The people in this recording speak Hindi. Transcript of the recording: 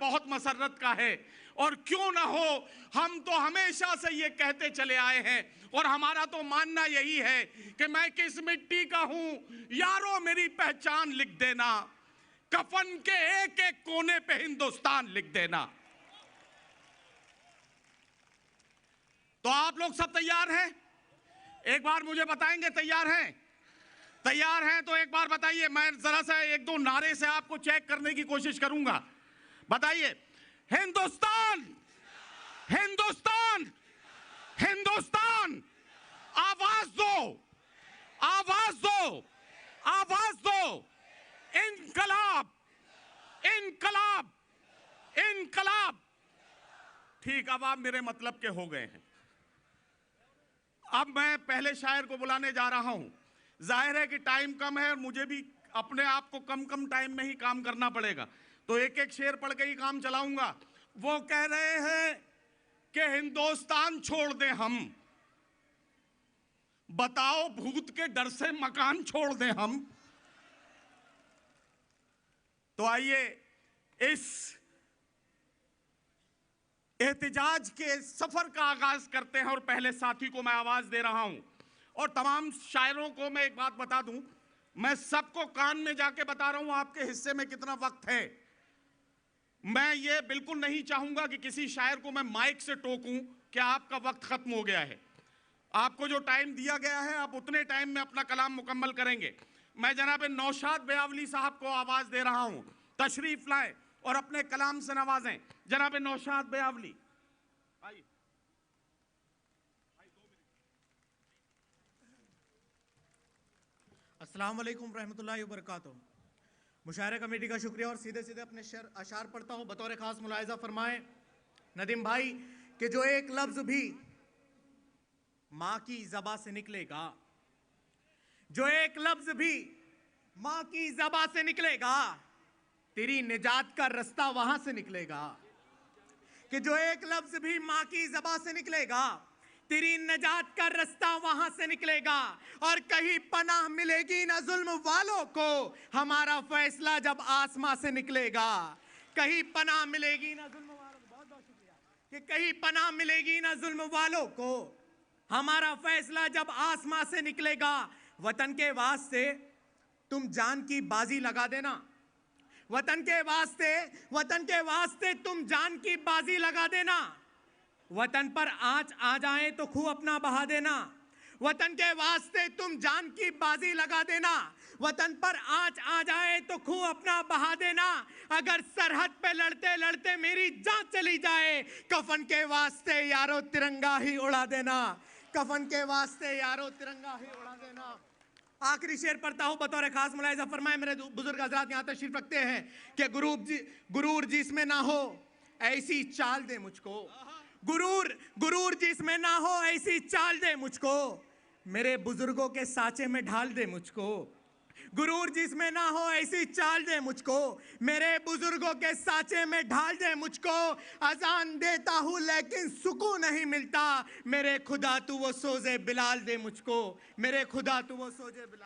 बहुत मसरत का है। और क्यों ना हो, हम तो हमेशा से ये कहते चले आए हैं और हमारा तो मानना यही है कि मैं किस मिट्टी का हूं यारो मेरी पहचान लिख देना, कफन के एक एक कोने पे हिंदुस्तान लिख देना। तो आप लोग सब तैयार हैं? एक बार मुझे बताएंगे तैयार हैं? तैयार हैं तो एक बार बताइए। मैं जरा सा एक दो नारे से आपको चेक करने की कोशिश करूंगा। बताइए, हिंदुस्तान, हिंदुस्तान, हिंदुस्तान। आवाज दो, आवाज दो, आवाज दो। इनकलाब, इनकलाब, इनकलाब। ठीक, अब आप मेरे मतलब के हो गए हैं। अब मैं पहले शायर को बुलाने जा रहा हूं। जाहिर है कि टाइम कम है और मुझे भी अपने आप को कम कम टाइम में ही काम करना पड़ेगा, तो एक एक शेर पढ़ के ही काम चलाऊंगा। वो कह रहे हैं कि हिंदुस्तान छोड़ दें हम, बताओ भूत के डर से मकान छोड़ दें हम। तो आइए इस एहतिजाज के सफर का आगाज करते हैं। और पहले साथी को मैं आवाज दे रहा हूं और तमाम शायरों को मैं एक बात बता दूं, मैं सबको कान में जाके बता रहा हूं आपके हिस्से में कितना वक्त है। मैं ये बिल्कुल नहीं चाहूंगा कि किसी शायर को मैं माइक से टोकूं कि आपका वक्त खत्म हो गया है। आपको जो टाइम दिया गया है आप उतने टाइम में अपना कलाम मुकम्मल करेंगे। मैं जनाब नौशाद बेयावली साहब को आवाज दे रहा हूं, तशरीफ लाएं और अपने कलाम से नवाजें। जनाब नौशाद बेयावली आइए। अस्सलाम वालेकुम रहमतुल्लाहि व बरकातुहू। मुशायरा कमेटी का शुक्रिया और सीधे सीधे अपने अशार पढ़ता हूँ। बतौर खास मुलाहिजा फरमाएं नदीम भाई कि जो एक लफ्ज भी माँ की ज़बां से निकलेगा, जो एक लफ्ज भी माँ की ज़बां से निकलेगा, तेरी निजात का रास्ता वहां से निकलेगा। कि जो एक लफ्ज भी माँ की ज़बां से निकलेगा, तेरी निजात का रास्ता वहां से निकलेगा। और कहीं पनाह मिलेगी ना जुल्म वालों को, हमारा फैसला जब आसमां से निकलेगा। कहीं पनाह मिलेगी ना जुल्म वालों को, बहुत बहुत शुक्रिया। कि कहीं पनाह मिलेगी ना जुल्म वालों को, हमारा फैसला जब आसमां से निकलेगा। वतन के वास्ते तुम जान की बाजी लगा देना, वतन के वास्ते तुम जान की बाजी लगा देना। वतन पर आंच आ जाए तो खूह अपना बहा देना, वतन के वास्ते तुम जान की बाजी लगा देना। वतन पर आंच आ जाए तो खूह अपना बहा देना। अगर सरहद पे लड़ते लड़ते मेरी जान चली जाए, कफन के वास्ते यारो तिरंगा ही उड़ा देना, कफन के वास्ते यारो तिरंगा ही उड़ा देना। आखिरी शेर पढ़ता हूं बतौर खास मुलाहिजा फरमाए मेरे बुजुर्ग हजरात यहां तशरीफ रखते हैं कि गुरूर जिसमें ना हो ऐसी चाल दे मुझको, गुरूर जिसमें ना हो ऐसी चाल दे मुझको, मेरे बुजुर्गों के साचे में ढाल दे मुझको। गुरूर जिसमें ना हो ऐसी चाल दे मुझको, मेरे बुजुर्गों के साचे में ढाल दे मुझको। अजान देता हूँ लेकिन सुकून नहीं मिलता, मेरे खुदा तू वो सोजे बिलाल दे मुझको, मेरे खुदा तू वो सोजे बिलाल।